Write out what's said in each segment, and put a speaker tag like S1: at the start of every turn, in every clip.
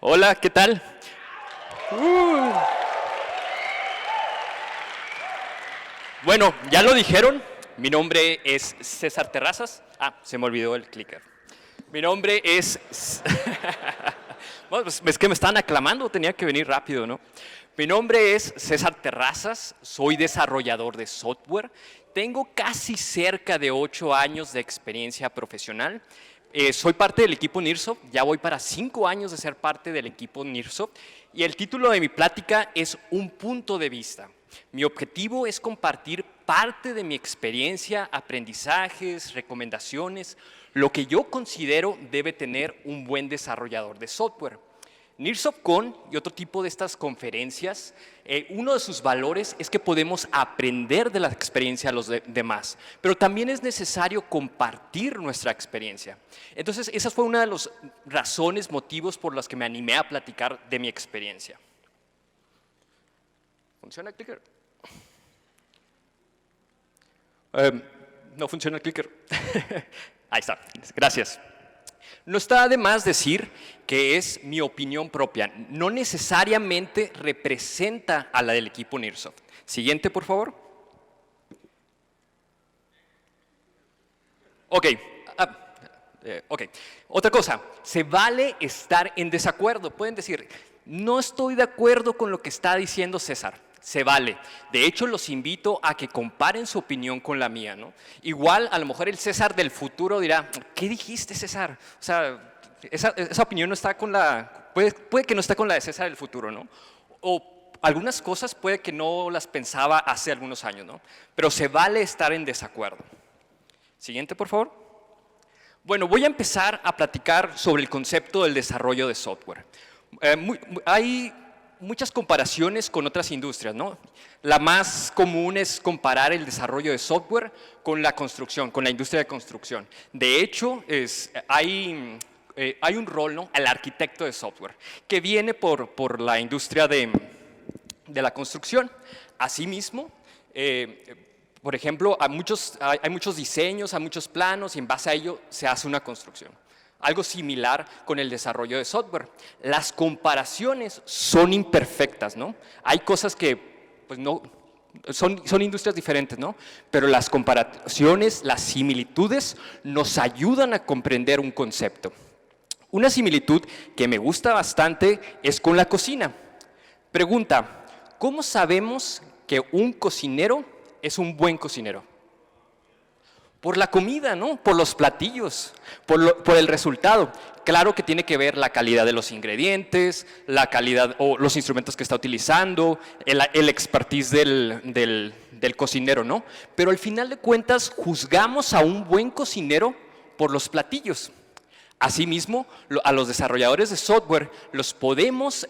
S1: Hola, ¿qué tal? Uh. Bueno, ya lo dijeron, mi nombre es César Terrazas. Se me olvidó el clicker. Mi nombre es... Bueno, pues es que me estaban aclamando, tenía que venir rápido, ¿no? Mi nombre es César Terrazas, soy desarrollador de software. Tengo casi cerca de 8 años de experiencia profesional. Soy parte del equipo Nearsoft, ya voy para 5 años de ser parte del equipo Nearsoft. Y el título de mi plática es Un punto de vista. Mi objetivo es compartir parte de mi experiencia, aprendizajes, recomendaciones, lo que yo considero debe tener un buen desarrollador de software. NearsoftCon y otro tipo de estas conferencias, uno de sus valores es que podemos aprender de la experiencia de los demás, pero también es necesario compartir nuestra experiencia. Entonces, esa fue una de las razones, motivos por los que me animé a platicar de mi experiencia. ¿Funciona el clicker? No funciona el clicker. Ahí está, gracias. No está de más decir que es mi opinión propia. No necesariamente representa a la del equipo Nearsoft. Siguiente, por favor. Ok. Otra cosa, se vale estar en desacuerdo. Pueden decir, no estoy de acuerdo con lo que está diciendo César. Se vale. De hecho, los invito a que comparen su opinión con la mía, ¿no? Igual, a lo mejor el César del futuro dirá, ¿qué dijiste, César? O sea, esa opinión no está con la... Puede que no esté con la de César del futuro, ¿no? O algunas cosas puede que no las pensaba hace algunos años, ¿no? Pero se vale estar en desacuerdo. Siguiente, por favor. Bueno, voy a empezar a platicar sobre el concepto del desarrollo de software. Hay muchas comparaciones con otras industrias, ¿no? La más común es comparar el desarrollo de software con la construcción, con la industria de construcción. De hecho, hay un rol, ¿no?, al arquitecto de software, que viene por la industria de la construcción. Asimismo, por ejemplo, hay muchos diseños, hay muchos planos y en base a ello se hace una construcción. Algo similar con el desarrollo de software. Las comparaciones son imperfectas, ¿no? Hay cosas que pues no, son industrias diferentes, ¿no? Pero las comparaciones, las similitudes nos ayudan a comprender un concepto. Una similitud que me gusta bastante es con la cocina. Pregunta, ¿cómo sabemos que un cocinero es un buen cocinero? Por la comida, ¿no? Por los platillos, por el resultado. Claro que tiene que ver la calidad de los ingredientes, la calidad o los instrumentos que está utilizando, el expertise del cocinero, ¿no? Pero al final de cuentas juzgamos a un buen cocinero por los platillos. Asimismo, a los desarrolladores de software los podemos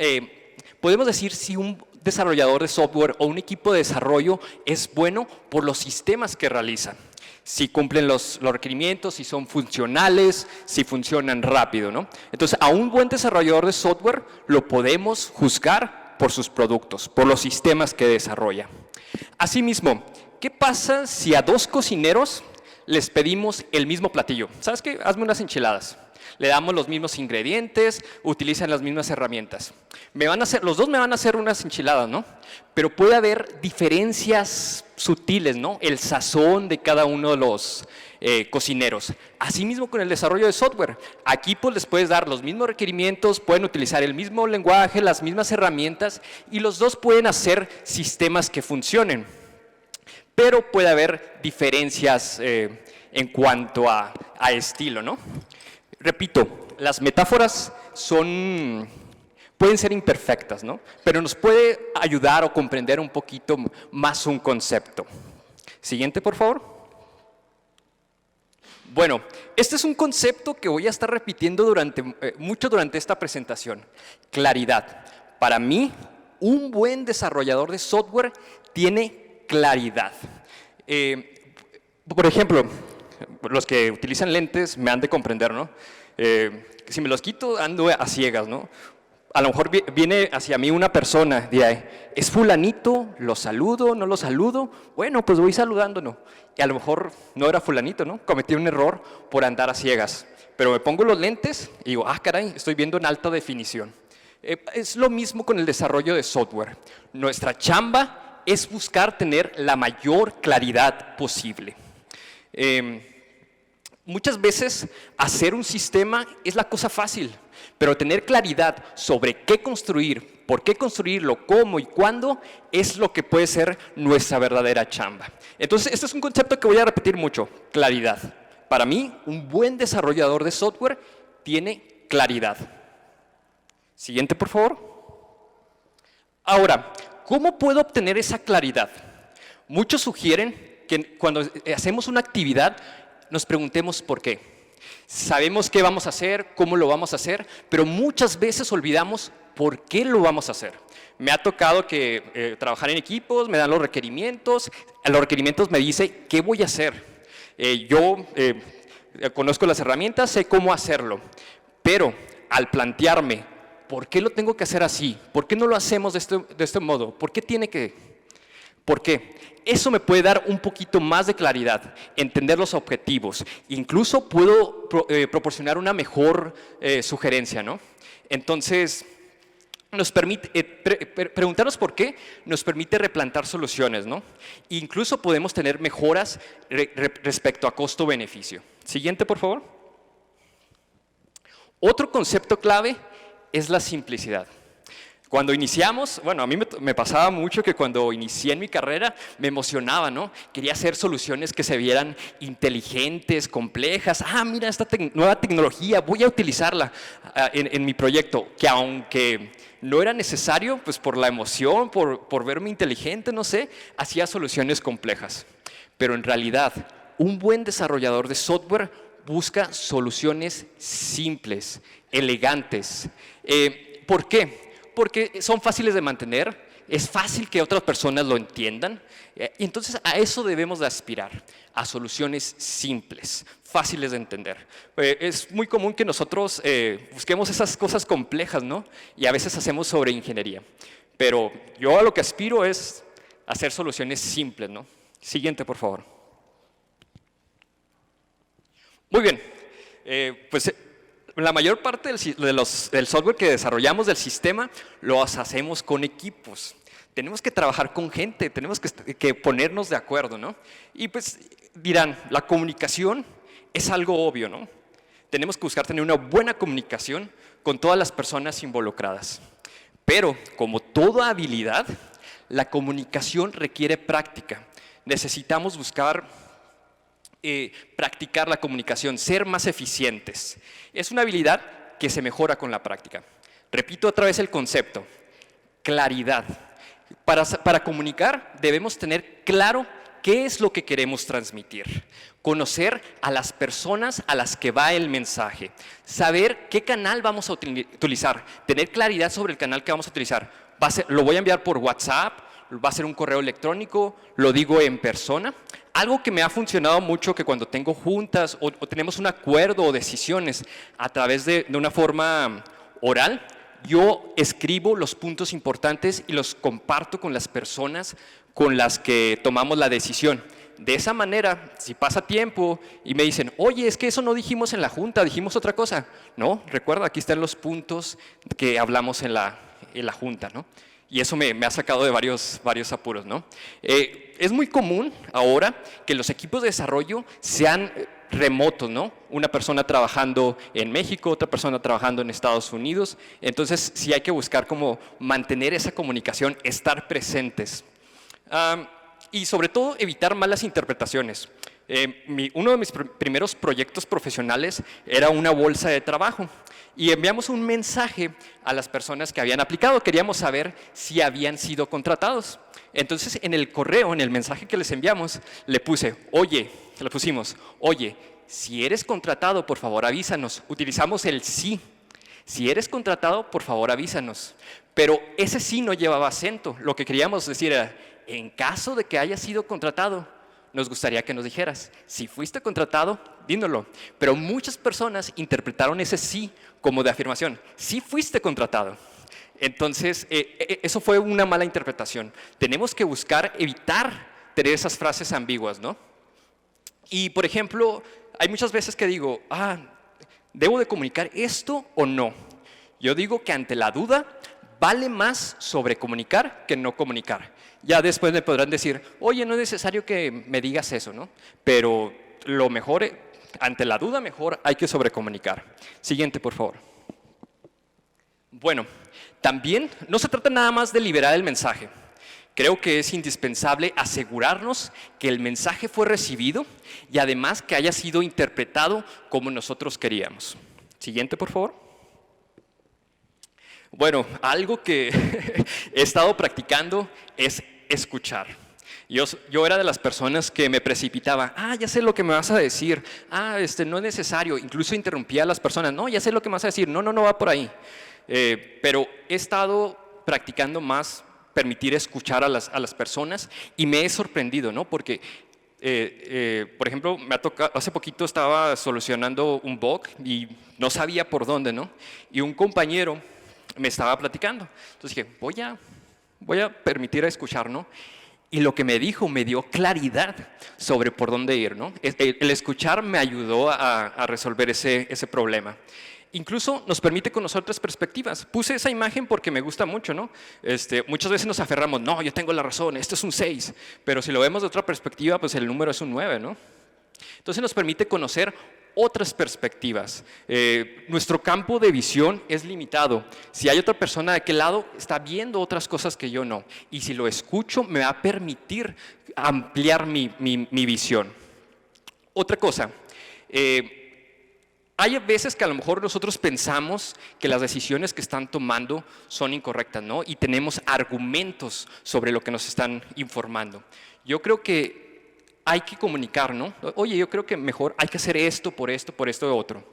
S1: decir si un desarrollador de software o un equipo de desarrollo es bueno por los sistemas que realizan. Si cumplen los requerimientos, si son funcionales, si funcionan rápido, ¿no? Entonces, a un buen desarrollador de software lo podemos juzgar por sus productos, por los sistemas que desarrolla. Asimismo, ¿qué pasa si a 2 cocineros les pedimos el mismo platillo? ¿Sabes qué? Hazme unas enchiladas. Le damos los mismos ingredientes, utilizan las mismas herramientas. Los dos me van a hacer unas enchiladas, ¿no? Pero puede haber diferencias sutiles, ¿no? El sazón de cada uno de los cocineros. Asimismo con el desarrollo de software. Aquí pues les puedes dar los mismos requerimientos, pueden utilizar el mismo lenguaje, las mismas herramientas y los dos pueden hacer sistemas que funcionen. Pero puede haber diferencias en cuanto a estilo, ¿no? Repito, las metáforas pueden ser imperfectas, ¿no? Pero nos puede ayudar o comprender un poquito más un concepto. Siguiente, por favor. Bueno, este es un concepto que voy a estar repitiendo mucho durante esta presentación. Claridad. Para mí, un buen desarrollador de software tiene claridad. Por ejemplo, los que utilizan lentes me han de comprender, ¿no? Si me los quito, ando a ciegas, ¿no? A lo mejor viene hacia mí una persona, dirá, ¿es fulanito? ¿Lo saludo? ¿No lo saludo? Bueno, pues voy saludando, ¿no? Y a lo mejor no era fulanito, ¿no? Cometí un error por andar a ciegas. Pero me pongo los lentes y digo, caray, estoy viendo en alta definición. Es lo mismo con el desarrollo de software. Nuestra chamba es buscar tener la mayor claridad posible. Muchas veces hacer un sistema es la cosa fácil, pero tener claridad sobre qué construir, por qué construirlo, cómo y cuándo es lo que puede ser nuestra verdadera chamba. Entonces, este es un concepto que voy a repetir mucho, claridad. Para mí, un buen desarrollador de software tiene claridad. Siguiente, por favor. Ahora, ¿cómo puedo obtener esa claridad? Muchos sugieren que cuando hacemos una actividad nos preguntemos por qué. Sabemos qué vamos a hacer, cómo lo vamos a hacer, pero muchas veces olvidamos por qué lo vamos a hacer. Me ha tocado que trabajar en equipos, me dan los requerimientos me dice qué voy a hacer. Yo conozco las herramientas, sé cómo hacerlo, pero al plantearme ¿por qué lo tengo que hacer así? ¿Por qué no lo hacemos de este modo? ¿Por qué tiene que? ¿Por qué? Eso me puede dar un poquito más de claridad, entender los objetivos. Incluso puedo proporcionar una mejor sugerencia, ¿no? Entonces, nos permite, preguntarnos por qué nos permite replantar soluciones, ¿no? Incluso podemos tener mejoras respecto a costo-beneficio. Siguiente, por favor. Otro concepto clave es la simplicidad. Cuando iniciamos, bueno, a mí me pasaba mucho que cuando inicié en mi carrera me emocionaba, ¿no? Quería hacer soluciones que se vieran inteligentes, complejas. Ah, mira esta nueva tecnología, voy a utilizarla en mi proyecto. Que aunque no era necesario, pues por la emoción, por verme inteligente, no sé, hacía soluciones complejas. Pero en realidad, un buen desarrollador de software busca soluciones simples, elegantes. ¿Por qué? Porque son fáciles de mantener, es fácil que otras personas lo entiendan, y entonces a eso debemos de aspirar, a soluciones simples, fáciles de entender. Es muy común que nosotros busquemos esas cosas complejas, ¿no? Y a veces hacemos sobreingeniería, pero yo a lo que aspiro es hacer soluciones simples, ¿no? Siguiente, por favor. Muy bien, pues la mayor parte del software que desarrollamos del sistema los hacemos con equipos. Tenemos que trabajar con gente, tenemos que ponernos de acuerdo, ¿no? Y pues dirán, la comunicación es algo obvio, ¿no? Tenemos que buscar tener una buena comunicación con todas las personas involucradas. Pero, como toda habilidad, la comunicación requiere práctica. Necesitamos buscar practicar la comunicación, ser más eficientes. Es una habilidad que se mejora con la práctica. Repito otra vez el concepto, claridad. Para comunicar debemos tener claro qué es lo que queremos transmitir, conocer a las personas a las que va el mensaje, saber qué canal vamos a utilizar, tener claridad sobre el canal que vamos a utilizar. ¿Lo voy a enviar por WhatsApp? ¿Va a ser un correo electrónico? ¿Lo digo en persona? Algo que me ha funcionado mucho, que cuando tengo juntas o tenemos un acuerdo o decisiones a través de una forma oral, yo escribo los puntos importantes y los comparto con las personas con las que tomamos la decisión. De esa manera, si pasa tiempo y me dicen, oye, es que eso no dijimos en la junta, dijimos otra cosa. No, recuerda, aquí están los puntos que hablamos en la junta, ¿no? Y eso me ha sacado de varios apuros, ¿no? Es muy común ahora que los equipos de desarrollo sean remotos, ¿no? Una persona trabajando en México, otra persona trabajando en Estados Unidos. Entonces, sí hay que buscar cómo mantener esa comunicación, estar presentes. Y sobre todo, evitar malas interpretaciones. Uno de mis primeros proyectos profesionales era una bolsa de trabajo. Y enviamos un mensaje a las personas que habían aplicado. Queríamos saber si habían sido contratados. Entonces, en el correo, en el mensaje que les enviamos, le pusimos, oye, si eres contratado, por favor avísanos. Utilizamos el sí. Si eres contratado, por favor avísanos. Pero ese sí no llevaba acento. Lo que queríamos decir era, en caso de que hayas sido contratado, nos gustaría que nos dijeras. Si fuiste contratado, dínoslo. Pero muchas personas interpretaron ese sí como de afirmación. Sí fuiste contratado. Entonces, eso fue una mala interpretación. Tenemos que buscar evitar tener esas frases ambiguas, ¿no? Y, por ejemplo, hay muchas veces que digo, ¿debo de comunicar esto o no? Yo digo que ante la duda vale más sobrecomunicar que no comunicar. Ya después me podrán decir, oye, no es necesario que me digas eso, ¿no? Pero lo mejor, ante la duda mejor hay que sobrecomunicar. Siguiente, por favor. Bueno, también no se trata nada más de liberar el mensaje. Creo que es indispensable asegurarnos que el mensaje fue recibido y además que haya sido interpretado como nosotros queríamos. Siguiente, por favor. Bueno, algo que he estado practicando es escuchar. Yo era de las personas que me precipitaba, ya sé lo que me vas a decir, no es necesario, incluso interrumpía a las personas, no, ya sé lo que me vas a decir, no va por ahí. Pero he estado practicando más permitir escuchar a las personas y me he sorprendido, ¿no? Porque, por ejemplo, hace poquito estaba solucionando un bug y no sabía por dónde, ¿no? Y un compañero me estaba platicando. Entonces dije, voy a permitir escuchar, ¿no? Y lo que me dijo me dio claridad sobre por dónde ir, ¿no? El escuchar me ayudó a resolver ese problema. Incluso nos permite conocer otras perspectivas. Puse esa imagen porque me gusta mucho, ¿no? Muchas veces nos aferramos, no, yo tengo la razón, esto es un 6. Pero si lo vemos de otra perspectiva, pues el número es un 9, ¿no? Entonces nos permite conocer otras perspectivas. Nuestro campo de visión es limitado. Si hay otra persona de aquel lado, está viendo otras cosas que yo no. Y si lo escucho, me va a permitir ampliar mi visión. Otra cosa, hay veces que a lo mejor nosotros pensamos que las decisiones que están tomando son incorrectas, ¿no? Y tenemos argumentos sobre lo que nos están informando. Yo creo que hay que comunicar, ¿no? Oye, yo creo que mejor hay que hacer esto, por esto otro.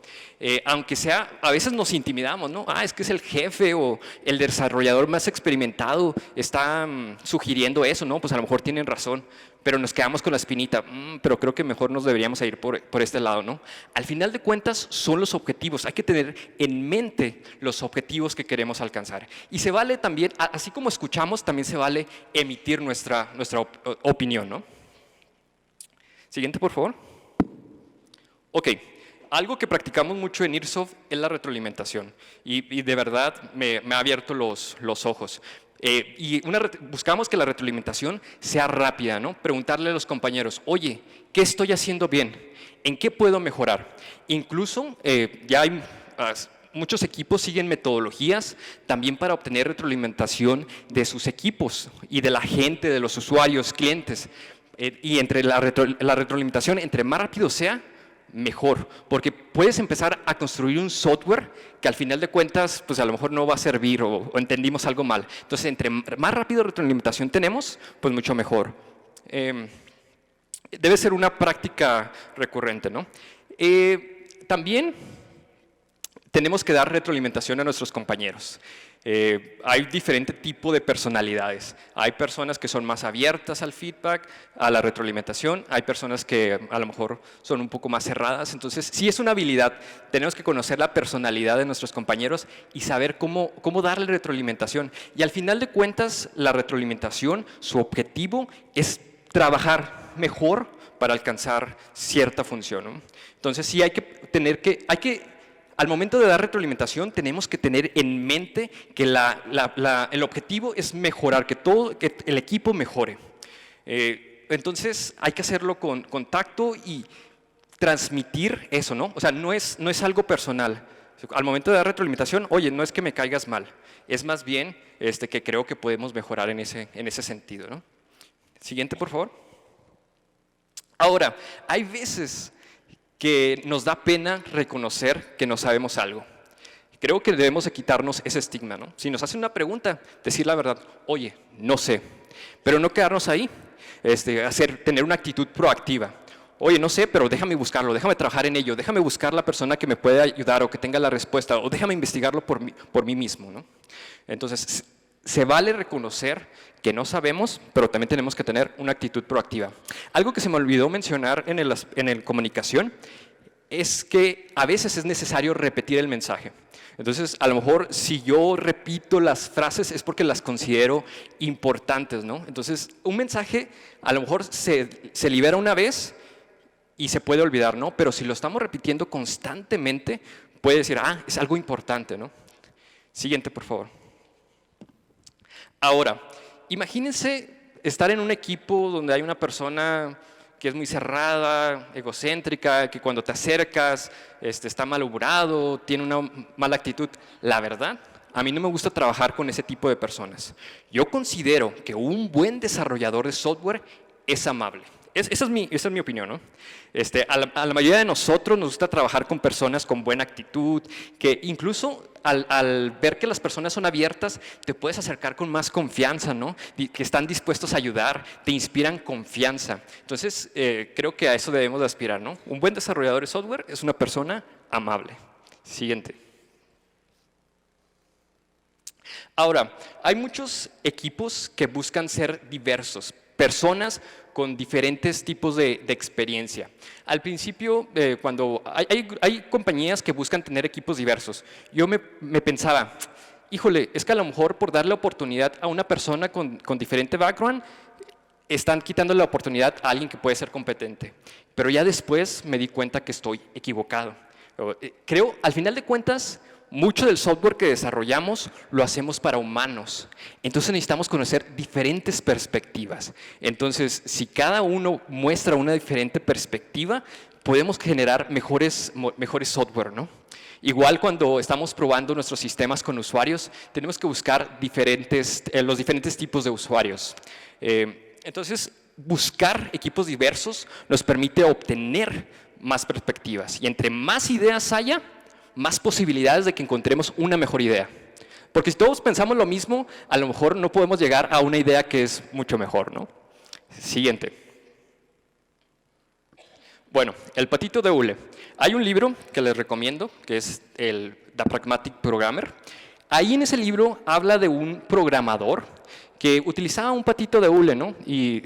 S1: Aunque sea, a veces nos intimidamos, ¿no? Es que es el jefe o el desarrollador más experimentado está sugiriendo eso, ¿no? Pues a lo mejor tienen razón, pero nos quedamos con la espinita, pero creo que mejor nos deberíamos ir por este lado, ¿no? Al final de cuentas son los objetivos, hay que tener en mente los objetivos que queremos alcanzar. Y se vale también, así como escuchamos, también se vale emitir nuestra opinión, ¿no? Siguiente, por favor. Ok, algo que practicamos mucho en Airsoft es la retroalimentación y de verdad me ha abierto los ojos. Buscamos que la retroalimentación sea rápida, ¿no? Preguntarle a los compañeros, oye, ¿qué estoy haciendo bien? ¿En qué puedo mejorar? Incluso ya hay muchos equipos siguen metodologías también para obtener retroalimentación de sus equipos y de la gente, de los usuarios, clientes. Y entre la retroalimentación, entre más rápido sea, mejor, porque puedes empezar a construir un software que al final de cuentas, pues a lo mejor no va a servir o entendimos algo mal. Entonces, entre más rápido retroalimentación tenemos, pues mucho mejor. Debe ser una práctica recurrente, ¿no? También tenemos que dar retroalimentación a nuestros compañeros. Hay diferente tipo de personalidades. Hay personas que son más abiertas al feedback, a la retroalimentación. Hay personas que a lo mejor son un poco más cerradas. Entonces, sí es una habilidad. Tenemos que conocer la personalidad de nuestros compañeros y saber cómo darle retroalimentación. Y al final de cuentas, la retroalimentación, su objetivo es trabajar mejor para alcanzar cierta función, ¿no? Entonces, sí al momento de dar retroalimentación tenemos que tener en mente que el objetivo es mejorar, que el equipo mejore. Entonces hay que hacerlo con tacto y transmitir eso, ¿no? O sea, no es algo personal. Al momento de dar retroalimentación, oye, no es que me caigas mal, es más bien que creo que podemos mejorar en ese sentido, ¿no? Siguiente, por favor. Ahora, hay veces que nos da pena reconocer que no sabemos algo. Creo que debemos de quitarnos ese estigma, ¿no? Si nos hacen una pregunta, decir la verdad, oye, no sé, pero no quedarnos ahí, tener una actitud proactiva. Oye, no sé, pero déjame buscarlo, déjame trabajar en ello, déjame buscar la persona que me pueda ayudar o que tenga la respuesta, o déjame investigarlo por mí mismo, ¿no? Entonces, se vale reconocer que no sabemos, pero también tenemos que tener una actitud proactiva. Algo que se me olvidó mencionar en comunicación es que a veces es necesario repetir el mensaje. Entonces, a lo mejor si yo repito las frases es porque las considero importantes, ¿no? Entonces, un mensaje a lo mejor se libera una vez y se puede olvidar, ¿no? Pero si lo estamos repitiendo constantemente, puede decir, es algo importante, ¿no? Siguiente, por favor. Ahora, imagínense estar en un equipo donde hay una persona que es muy cerrada, egocéntrica, que cuando te acercas está malhumorado, tiene una mala actitud. La verdad, a mí no me gusta trabajar con ese tipo de personas. Yo considero que un buen desarrollador de software es amable. Esa es mi opinión, ¿no? A la mayoría de nosotros nos gusta trabajar con personas con buena actitud, que incluso al ver que las personas son abiertas, te puedes acercar con más confianza, ¿no? Que están dispuestos a ayudar, te inspiran confianza. Entonces, creo que a eso debemos de aspirar, ¿no? Un buen desarrollador de software es una persona amable. Siguiente. Ahora, hay muchos equipos que buscan ser diversos, personas con diferentes tipos de experiencia. Al principio, cuando hay compañías que buscan tener equipos diversos, yo me pensaba, híjole, es que a lo mejor por darle oportunidad a una persona con diferente background, están quitando la oportunidad a alguien que puede ser competente. Pero ya después me di cuenta que estoy equivocado. Creo, al final de cuentas, mucho del software que desarrollamos lo hacemos para humanos. Entonces necesitamos conocer diferentes perspectivas. Entonces, si cada uno muestra una diferente perspectiva, podemos generar mejores software, ¿no? Igual cuando estamos probando nuestros sistemas con usuarios, tenemos que buscar los diferentes tipos de usuarios. Entonces, buscar equipos diversos nos permite obtener más perspectivas. Y entre más ideas haya, más posibilidades de que encontremos una mejor idea. Porque si todos pensamos lo mismo, a lo mejor no podemos llegar a una idea que es mucho mejor, ¿no? Siguiente. Bueno, El patito de hule. Hay un libro que les recomiendo, que es The Pragmatic Programmer. Ahí en ese libro habla de un programador que utilizaba un patito de hule, ¿no? Y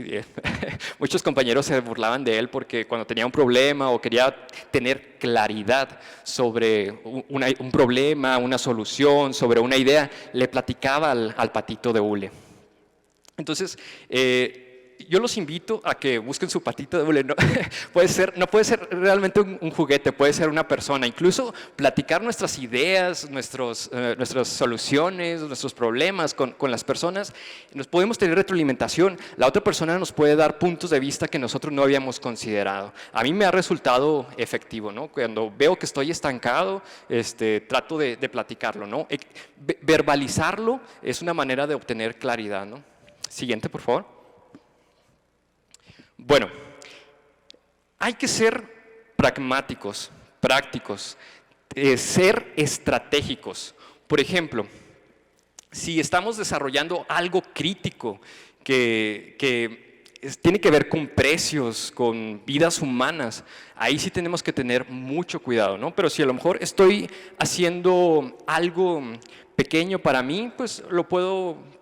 S1: muchos compañeros se burlaban de él porque cuando tenía un problema o quería tener claridad sobre un problema, una solución, sobre una idea, le platicaba al patito de hule. Entonces, yo los invito a que busquen su patito de hule. No puede ser realmente un juguete, puede ser una persona. Incluso platicar nuestras ideas, nuestras soluciones, nuestros problemas con las personas. Nos podemos tener retroalimentación. La otra persona nos puede dar puntos de vista que nosotros no habíamos considerado. A mí me ha resultado efectivo, ¿no? Cuando veo que estoy estancado, trato de platicarlo, ¿no? Verbalizarlo es una manera de obtener claridad, ¿no? Siguiente, por favor. Bueno, hay que ser pragmáticos, prácticos, ser estratégicos. Por ejemplo, si estamos desarrollando algo crítico que tiene que ver con precios, con vidas humanas, ahí sí tenemos que tener mucho cuidado, ¿no? Pero si a lo mejor estoy haciendo algo pequeño para mí, pues lo puedo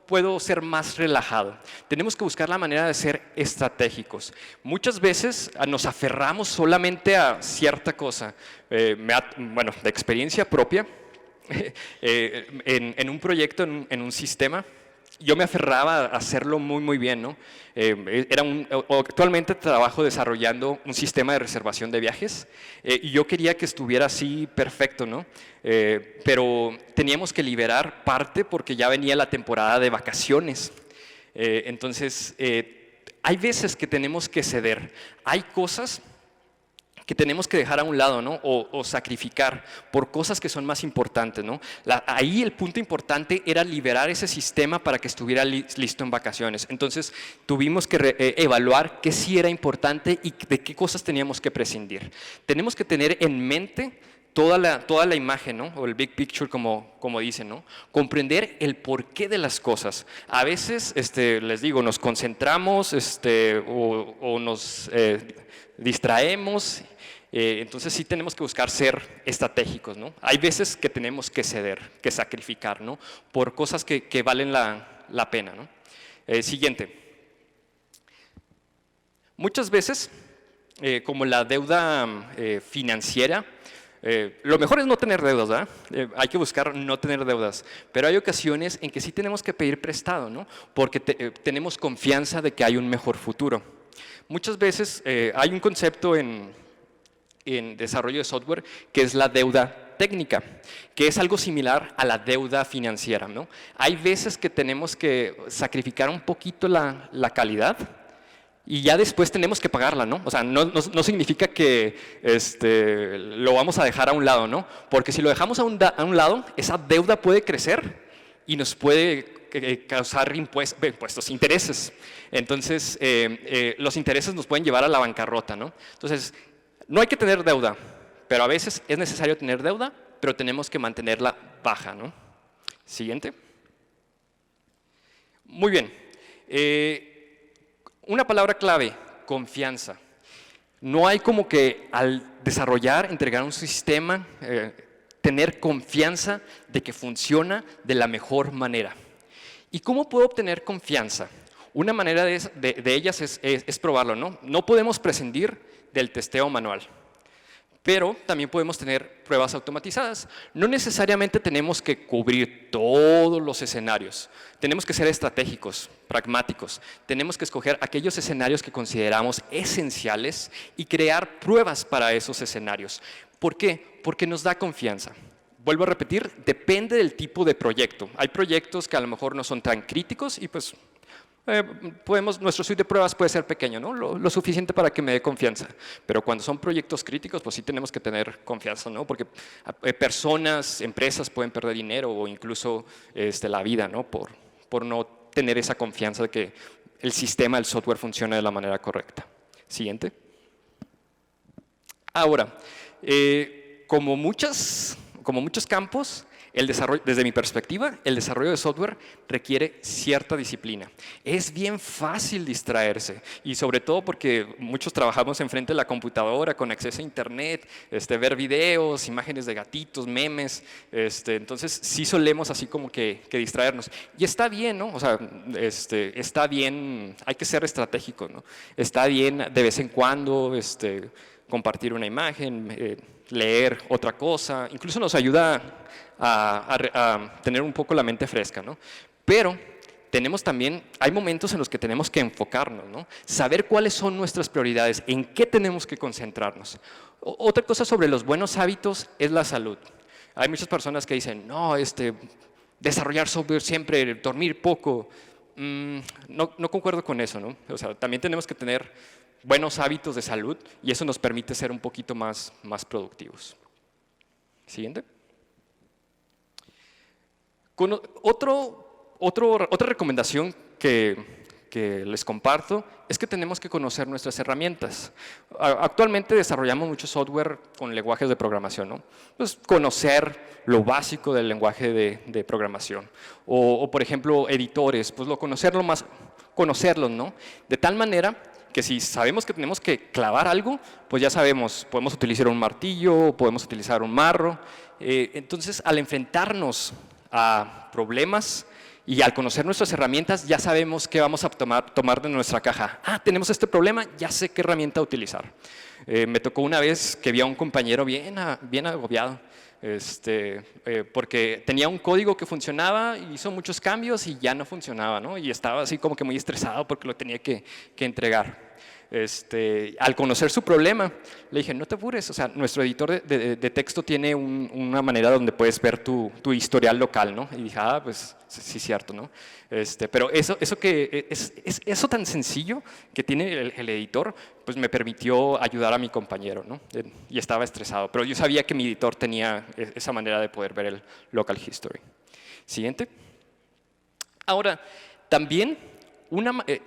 S1: ser más relajado. Tenemos que buscar la manera de ser estratégicos. Muchas veces nos aferramos solamente a cierta cosa. Bueno, de experiencia propia, en un proyecto, en un sistema, yo me aferraba a hacerlo muy, muy bien, ¿no? Actualmente trabajo desarrollando un sistema de reservación de viajes y yo quería que estuviera así perfecto, ¿no? Pero teníamos que liberar parte porque ya venía la temporada de vacaciones. Entonces, hay veces que tenemos que ceder. Hay cosas que tenemos que dejar a un lado, ¿no? O sacrificar por cosas que son más importantes, ¿no? Ahí el punto importante era liberar ese sistema para que estuviera listo en vacaciones. Entonces tuvimos que evaluar qué sí era importante y de qué cosas teníamos que prescindir. Tenemos que tener en mente toda la imagen, ¿no? O el big picture, como dicen, ¿no? Comprender el porqué de las cosas. A veces, les digo, nos concentramos o nos distraemos. Entonces sí tenemos que buscar ser estratégicos, ¿no? Hay veces que tenemos que ceder, que sacrificar, ¿no? Por cosas que valen la pena, ¿no? Siguiente. Muchas veces, como la deuda financiera, lo mejor es no tener deudas, ¿verdad? Hay que buscar no tener deudas, pero hay ocasiones en que sí tenemos que pedir prestado, ¿no? Porque tenemos confianza de que hay un mejor futuro. Muchas veces hay un concepto en desarrollo de software que es la deuda técnica, que es algo similar a la deuda financiera, ¿no? Hay veces que tenemos que sacrificar un poquito la calidad y ya después tenemos que pagarla, ¿no? O sea, no significa que lo vamos a dejar a un lado, ¿no? Porque si lo dejamos a un lado, esa deuda puede crecer y nos puede causar impuestos, intereses. Entonces, los intereses nos pueden llevar a la bancarrota, ¿no? Entonces, no hay que tener deuda, pero a veces es necesario tener deuda, pero tenemos que mantenerla baja, ¿no? Siguiente. Muy bien. Una palabra clave, confianza. No hay como que al desarrollar, entregar un sistema, tener confianza de que funciona de la mejor manera. ¿Y cómo puedo obtener confianza? Una manera de ellas es probarlo, ¿no? No podemos prescindir del testeo manual, pero también podemos tener pruebas automatizadas. No necesariamente tenemos que cubrir todos los escenarios. Tenemos que ser estratégicos, pragmáticos. Tenemos que escoger aquellos escenarios que consideramos esenciales y crear pruebas para esos escenarios. ¿Por qué? Porque nos da confianza. Vuelvo a repetir, depende del tipo de proyecto. Hay proyectos que a lo mejor no son tan críticos y pues nuestro suite de pruebas puede ser pequeño, ¿no? Lo suficiente para que me dé confianza. Pero cuando son proyectos críticos, pues sí tenemos que tener confianza, ¿no? Porque personas, empresas pueden perder dinero o incluso la vida, ¿no? Por no tener esa confianza de que el sistema, el software funcione de la manera correcta. Siguiente. Ahora, como muchos campos, el desarrollo, desde mi perspectiva, el desarrollo de software requiere cierta disciplina. Es bien fácil distraerse y sobre todo porque muchos trabajamos enfrente de la computadora con acceso a internet, ver videos, imágenes de gatitos, memes, entonces sí solemos así como que distraernos. Y está bien, ¿no? O sea, está bien, hay que ser estratégico, ¿no? Está bien de vez en cuando compartir una imagen, leer otra cosa, incluso nos ayuda a tener un poco la mente fresca, ¿no? Pero hay momentos en los que tenemos que enfocarnos, ¿no? Saber cuáles son nuestras prioridades, en qué tenemos que concentrarnos. Otra cosa sobre los buenos hábitos es la salud. Hay muchas personas que dicen, no, desarrollar software siempre, dormir poco. No concuerdo con eso, ¿no? O sea, también tenemos que tener buenos hábitos de salud y eso nos permite ser un poquito más productivos. Siguiente. Otra recomendación que les comparto es que tenemos que conocer nuestras herramientas. Actualmente desarrollamos mucho software con lenguajes de programación, ¿no? Pues conocer lo básico del lenguaje de programación. O por ejemplo, editores, pues conocerlos, ¿no? De tal manera que si sabemos que tenemos que clavar algo, pues ya sabemos, podemos utilizar un martillo, podemos utilizar un marro. Entonces, al enfrentarnos a problemas y al conocer nuestras herramientas, ya sabemos qué vamos a tomar de nuestra caja. Tenemos este problema, ya sé qué herramienta utilizar. Me tocó una vez que vi a un compañero bien agobiado, porque tenía un código que funcionaba, hizo muchos cambios y ya no funcionaba, ¿no? Y estaba así como que muy estresado porque lo tenía que entregar. Al conocer su problema, le dije, no te apures, o sea, nuestro editor de texto tiene una manera donde puedes ver tu historial local, ¿no? Y dije, pues sí, cierto, ¿no? Pero eso tan sencillo que tiene el editor, pues me permitió ayudar a mi compañero, ¿no? Y estaba estresado, pero yo sabía que mi editor tenía esa manera de poder ver el local history. Siguiente. Ahora, también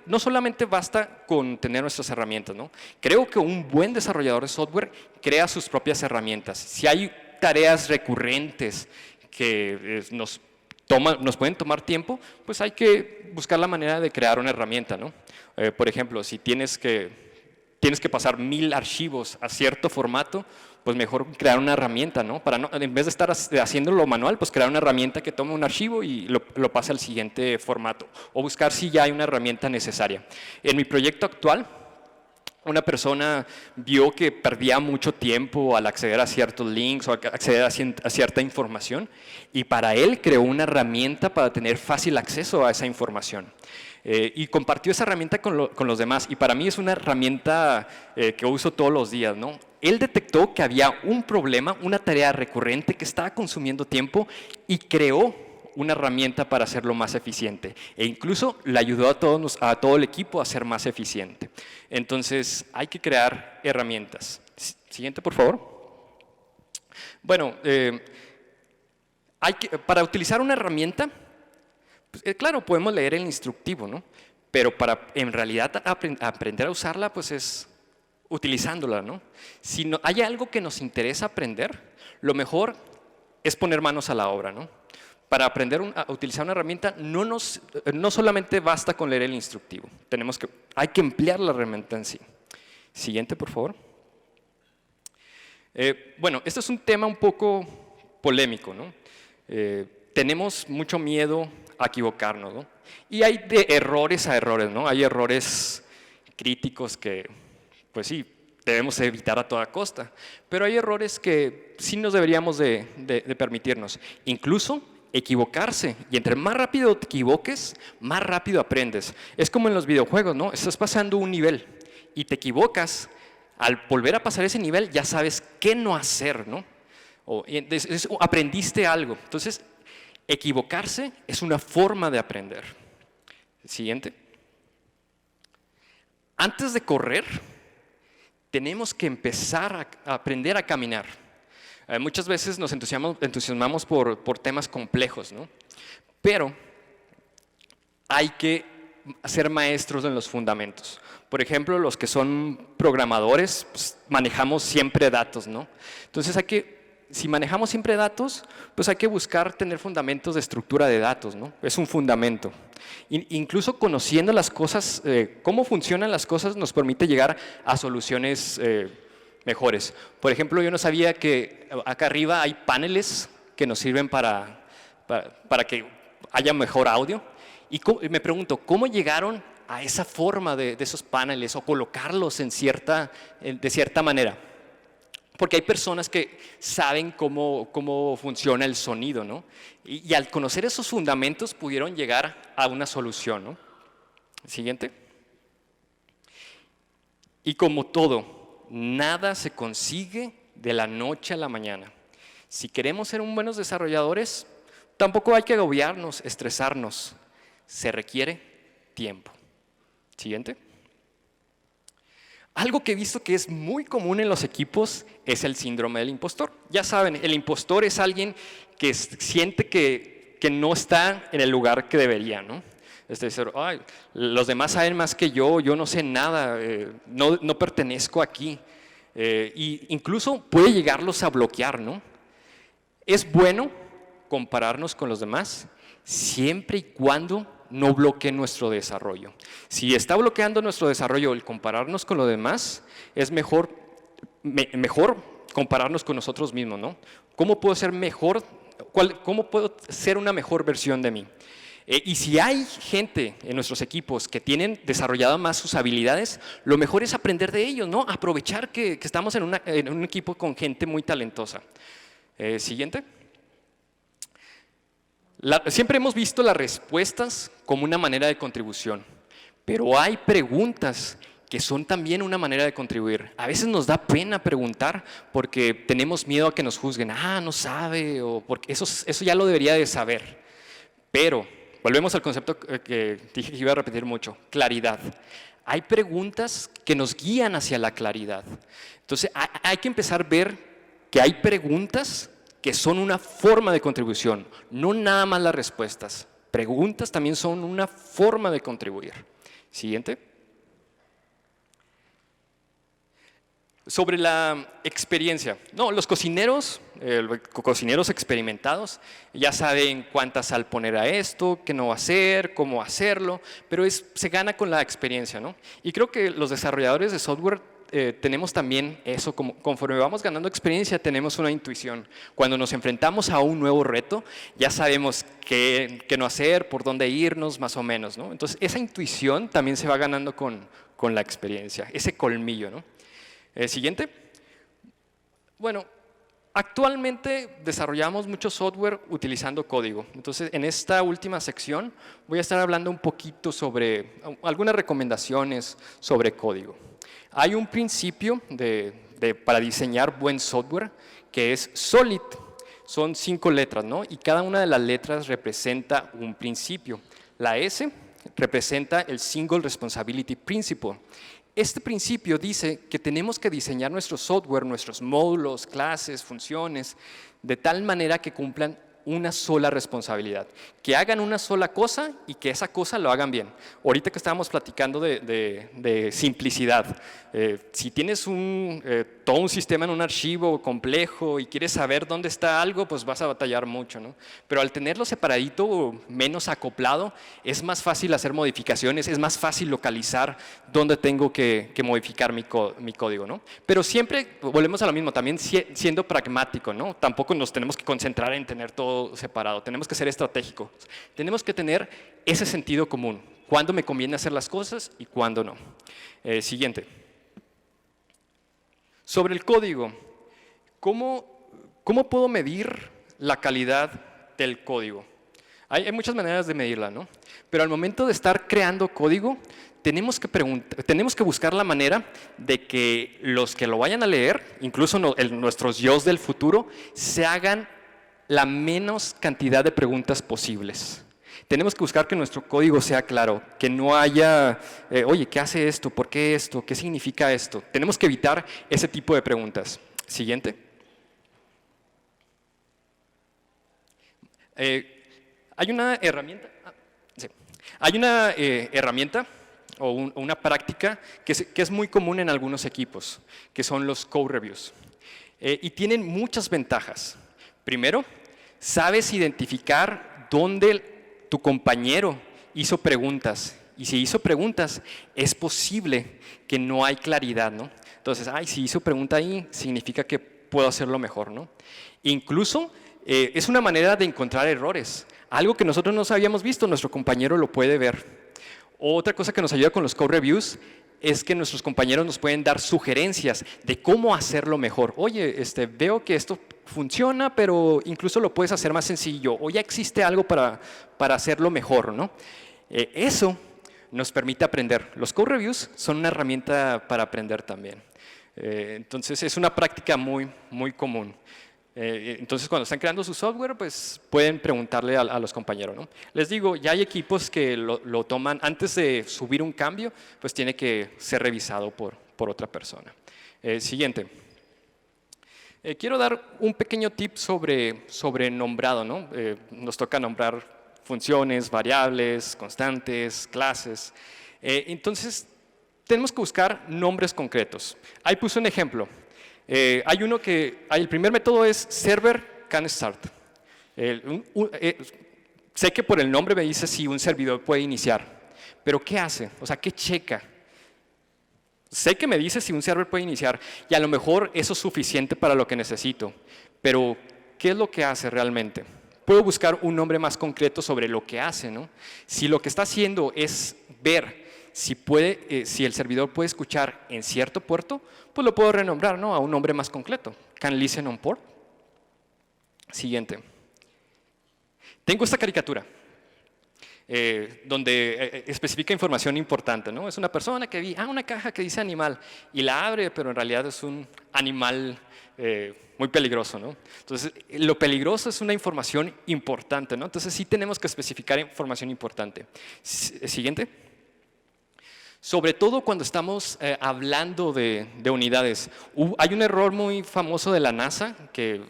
S1: no solamente basta con tener nuestras herramientas, ¿no? Creo que un buen desarrollador de software crea sus propias herramientas. Si hay tareas recurrentes que nos pueden tomar tiempo, pues hay que buscar la manera de crear una herramienta, ¿no? Por ejemplo, si tienes que pasar 1000 archivos a cierto formato, pues mejor crear una herramienta, ¿no? En vez de estar haciéndolo manual, pues crear una herramienta que tome un archivo y lo pase al siguiente formato. O buscar si ya hay una herramienta necesaria. En mi proyecto actual, una persona vio que perdía mucho tiempo al acceder a ciertos links o acceder a cierta información y para él creó una herramienta para tener fácil acceso a esa información. y compartió esa herramienta con los demás. Y para mí es una herramienta que uso todos los días, ¿no? Él detectó que había un problema, una tarea recurrente que estaba consumiendo tiempo y creó una herramienta para hacerlo más eficiente. E incluso le ayudó a todo el equipo a ser más eficiente. Entonces, hay que crear herramientas. Siguiente, por favor. Bueno, para utilizar una herramienta, pues, claro, podemos leer el instructivo, ¿no? Pero para en realidad aprender a usarla, pues es utilizándola, ¿no? Si no, hay algo que nos interesa aprender, lo mejor es poner manos a la obra, ¿no? Para aprender a utilizar una herramienta, no solamente basta con leer el instructivo, hay que emplear la herramienta en sí. Siguiente, por favor. Bueno, este es un tema un poco polémico, ¿no? Tenemos mucho miedo a equivocarnos, ¿no? Y hay de errores a errores, ¿no? Hay errores críticos que, pues sí, debemos evitar a toda costa, pero hay errores que sí nos deberíamos de permitirnos. Incluso equivocarse, y entre más rápido te equivoques, más rápido aprendes. Es como en los videojuegos, ¿no? Estás pasando un nivel y te equivocas, al volver a pasar ese nivel ya sabes qué no hacer, ¿no? Aprendiste algo. Entonces, equivocarse es una forma de aprender. Siguiente. Antes de correr, tenemos que empezar a aprender a caminar. Muchas veces nos entusiasmamos por temas complejos, ¿no? Pero hay que ser maestros en los fundamentos. Por ejemplo, los que son programadores, pues, manejamos siempre datos, ¿no? Entonces si manejamos siempre datos, pues hay que buscar tener fundamentos de estructura de datos, ¿no? Es un fundamento. Incluso conociendo las cosas, cómo funcionan las cosas, nos permite llegar a soluciones mejores. Por ejemplo, yo no sabía que acá arriba hay paneles que nos sirven para que haya mejor audio. Y me pregunto, ¿cómo llegaron a esa forma de esos paneles o colocarlos de cierta manera? Porque hay personas que saben cómo funciona el sonido, ¿no? Y al conocer esos fundamentos pudieron llegar a una solución, ¿no? Siguiente. Y como todo, nada se consigue de la noche a la mañana. Si queremos ser buenos desarrolladores, tampoco hay que agobiarnos, estresarnos. Se requiere tiempo. Siguiente. Algo que he visto que es muy común en los equipos es el síndrome del impostor. Ya saben, el impostor es alguien que siente que no está en el lugar que debería, ¿no? Es decir, ay, los demás saben más que yo no sé nada, no pertenezco aquí. Y incluso puede llegarlos a bloquear, ¿no? Es bueno compararnos con los demás siempre y cuando no bloquee nuestro desarrollo. Si está bloqueando nuestro desarrollo el compararnos con los demás, es mejor compararnos con nosotros mismos, ¿no? ¿Cómo puedo ser mejor? ¿Cómo puedo ser una mejor versión de mí? Y si hay gente en nuestros equipos que tienen desarrolladas más sus habilidades, lo mejor es aprender de ellos, ¿no? Aprovechar que estamos en un equipo con gente muy talentosa. Siguiente. Siempre hemos visto las respuestas como una manera de contribución, pero hay preguntas que son también una manera de contribuir. A veces nos da pena preguntar porque tenemos miedo a que nos juzguen. No sabe, o porque eso ya lo debería de saber. Pero volvemos al concepto que dije que iba a repetir mucho, claridad. Hay preguntas que nos guían hacia la claridad. Entonces hay que empezar a ver que hay preguntas que son una forma de contribución, no nada más las respuestas. Preguntas también son una forma de contribuir. Siguiente. Sobre la experiencia. No, los cocineros experimentados ya saben cuánta sal poner a esto, qué no hacer, cómo hacerlo, pero se gana con la experiencia, ¿no? Y creo que los desarrolladores de software tenemos también eso, conforme vamos ganando experiencia tenemos una intuición. Cuando nos enfrentamos a un nuevo reto, ya sabemos qué no hacer, por dónde irnos, más o menos, ¿no? Entonces, esa intuición también se va ganando con la experiencia, ese colmillo, ¿no? Siguiente. Bueno, Actualmente desarrollamos mucho software utilizando código. Entonces, en esta última sección voy a estar hablando un poquito sobre algunas recomendaciones sobre código. Hay un principio para diseñar buen software que es SOLID. Son 5 letras, ¿no? Y cada una de las letras representa un principio. La S representa el Single Responsibility Principle. Este principio dice que tenemos que diseñar nuestro software, nuestros módulos, clases, funciones, de tal manera que cumplan una sola responsabilidad, que hagan una sola cosa y que esa cosa lo hagan bien. Ahorita que estábamos platicando de simplicidad, si tienes todo un sistema en un archivo complejo y quieres saber dónde está algo, pues vas a batallar mucho, ¿no? Pero al tenerlo separadito, menos acoplado, es más fácil hacer modificaciones, es más fácil localizar dónde tengo que modificar mi código, ¿no? Pero siempre volvemos a lo mismo, también siendo pragmático, ¿no? Tampoco nos tenemos que concentrar en tener todo separado, tenemos que ser estratégicos, tenemos que tener ese sentido común, cuándo me conviene hacer las cosas y cuándo no. Siguiente. Sobre el código, ¿cómo puedo medir la calidad del código? Hay muchas maneras de medirla, ¿no? Pero al momento de estar creando código, tenemos que buscar la manera de que los que lo vayan a leer, incluso nuestros yos del futuro, se hagan la menos cantidad de preguntas posibles. Tenemos que buscar que nuestro código sea claro, que no haya, oye, ¿qué hace esto? ¿Por qué esto? ¿Qué significa esto? Tenemos que evitar ese tipo de preguntas. Siguiente. Hay una herramienta, o una práctica que es muy común en algunos equipos, que son los code reviews. Y tienen muchas ventajas. Primero, sabes identificar dónde tu compañero hizo preguntas. Y si hizo preguntas, es posible que no hay claridad, ¿no? Entonces, si hizo pregunta ahí, significa que puedo hacerlo mejor, ¿no? Incluso, es una manera de encontrar errores. Algo que nosotros no habíamos visto, nuestro compañero lo puede ver. Otra cosa que nos ayuda con los code reviews es que nuestros compañeros nos pueden dar sugerencias de cómo hacerlo mejor. Oye, veo que esto funciona, pero incluso lo puedes hacer más sencillo, o ya existe algo para hacerlo mejor, ¿no? Eso nos permite aprender. Los code reviews son una herramienta para aprender también. Entonces, es una práctica muy, muy común. Entonces, cuando están creando su software, pues pueden preguntarle a los compañeros, ¿no? Les digo, ya hay equipos que lo toman, antes de subir un cambio, pues tiene que ser revisado por otra persona. Siguiente. Quiero dar un pequeño tip sobre nombrado, ¿no? Nos toca nombrar funciones, variables, constantes, clases. Entonces, tenemos que buscar nombres concretos. Ahí puse un ejemplo. El primer método es server can start. Sé que por el nombre me dice si un servidor puede iniciar, pero ¿qué hace? O sea, ¿qué checa? Sé que me dice si un server puede iniciar y a lo mejor eso es suficiente para lo que necesito, pero ¿qué es lo que hace realmente? Puedo buscar un nombre más concreto sobre lo que hace, ¿no? Si lo que está haciendo es ver si el servidor puede escuchar en cierto puerto, pues lo puedo renombrar, ¿no? A un nombre más concreto. Can listen on port. Siguiente. Tengo esta caricatura donde especifica información importante, ¿no? Es una persona que vi, una caja que dice animal, y la abre, pero en realidad es un animal muy peligroso, ¿no? Entonces, lo peligroso es una información importante, ¿no? Entonces, sí tenemos que especificar información importante. Siguiente. Sobre todo cuando estamos hablando de unidades. Hay un error muy famoso de la NASA, que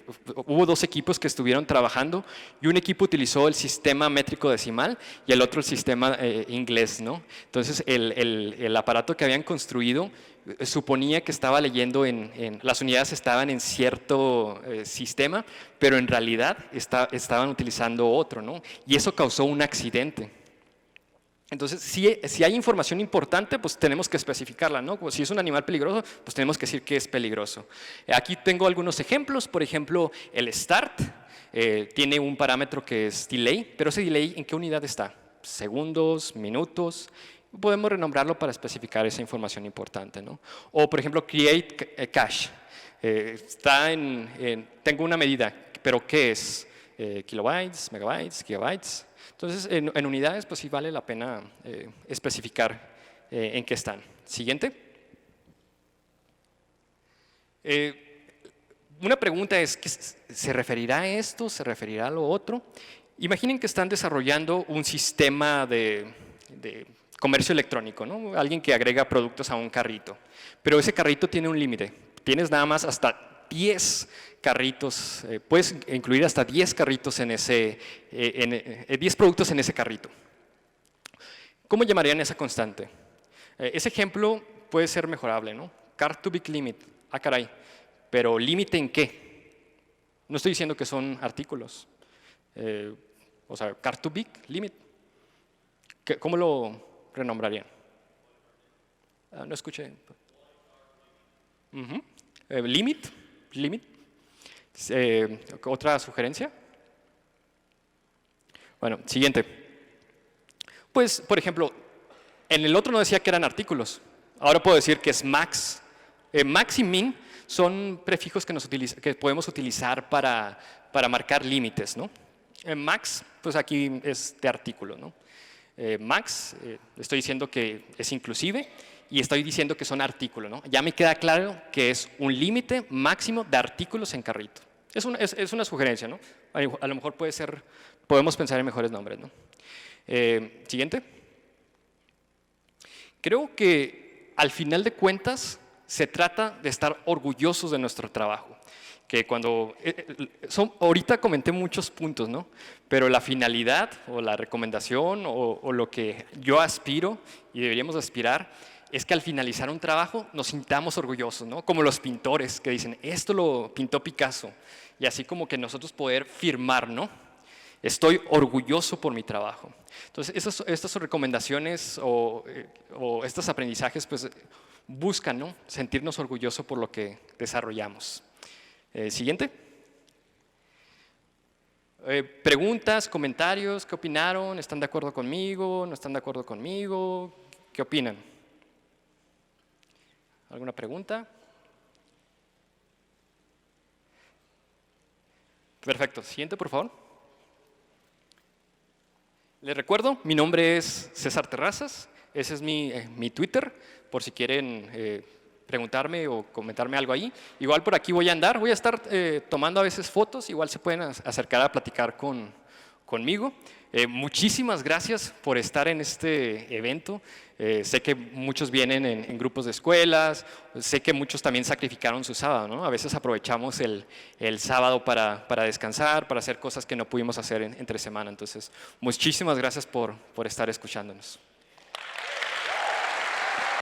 S1: hubo 2 equipos que estuvieron trabajando y un equipo utilizó el sistema métrico decimal y el otro el sistema inglés, ¿no? Entonces, el aparato que habían construido suponía que estaba leyendo las unidades estaban en cierto sistema, pero en realidad estaban utilizando otro, ¿no? Y eso causó un accidente. Entonces, si hay información importante, pues tenemos que especificarla, ¿no? Si es un animal peligroso, pues tenemos que decir que es peligroso. Aquí tengo algunos ejemplos. Por ejemplo, el start tiene un parámetro que es delay, pero ese delay, ¿en qué unidad está? Segundos, minutos. podemos renombrarlo para especificar esa información importante, ¿no? O, por ejemplo, create cache. Tengo una medida, pero ¿qué es? Kilobytes, megabytes, gigabytes. Entonces, en unidades, pues sí vale la pena especificar en qué están. Siguiente. Una pregunta es, ¿se referirá a esto? ¿Se referirá a lo otro? Imaginen que están desarrollando un sistema de comercio electrónico, ¿no? Alguien que agrega productos a un carrito, pero ese carrito tiene un límite. Tienes nada más hasta 10 carritos, puedes incluir hasta 10 carritos en 10 productos en ese carrito. ¿Cómo llamarían esa constante? Ese ejemplo puede ser mejorable, ¿no? Cart to big limit. Ah, caray. Pero ¿límite en qué? No estoy diciendo que son artículos. O sea, cart to big limit. ¿Cómo lo renombrarían? No escuché. Limit. ¿Otra sugerencia? Bueno, siguiente. Pues, por ejemplo, en el otro no decía que eran artículos. Ahora puedo decir que es max. Max y min son prefijos que podemos utilizar para marcar límites, ¿no? Max, pues aquí es de artículo, ¿no? Max, estoy diciendo que es inclusive y estoy diciendo que son artículos, ¿no? Ya me queda claro que es un límite máximo de artículos en carrito. Es una sugerencia, ¿no? A lo mejor podemos pensar en mejores nombres, ¿no? Siguiente. Creo que al final de cuentas se trata de estar orgullosos de nuestro trabajo. Que ahorita comenté muchos puntos, ¿no? Pero la finalidad o la recomendación o lo que yo aspiro y deberíamos aspirar es que al finalizar un trabajo nos sintamos orgullosos, ¿no? Como los pintores que dicen, esto lo pintó Picasso. Y así como que nosotros poder firmar, ¿no? Estoy orgulloso por mi trabajo. Entonces, estas recomendaciones o estos aprendizajes pues, buscan, ¿no? Sentirnos orgullosos por lo que desarrollamos. Siguiente. Preguntas, comentarios, ¿qué opinaron? ¿Están de acuerdo conmigo? ¿No están de acuerdo conmigo? ¿Qué opinan? ¿Alguna pregunta? Perfecto. Siguiente, por favor. Les recuerdo, mi nombre es César Terrazas. Ese es mi Twitter, por si quieren preguntarme o comentarme algo ahí. Igual por aquí voy a andar, voy a estar tomando a veces fotos, igual se pueden acercar a platicar conmigo. Muchísimas gracias por estar en este evento. Sé que muchos vienen en grupos de escuelas, sé que muchos también sacrificaron su sábado, ¿no? A veces aprovechamos el sábado para descansar, para hacer cosas que no pudimos hacer entre semana. Entonces, muchísimas gracias por estar escuchándonos.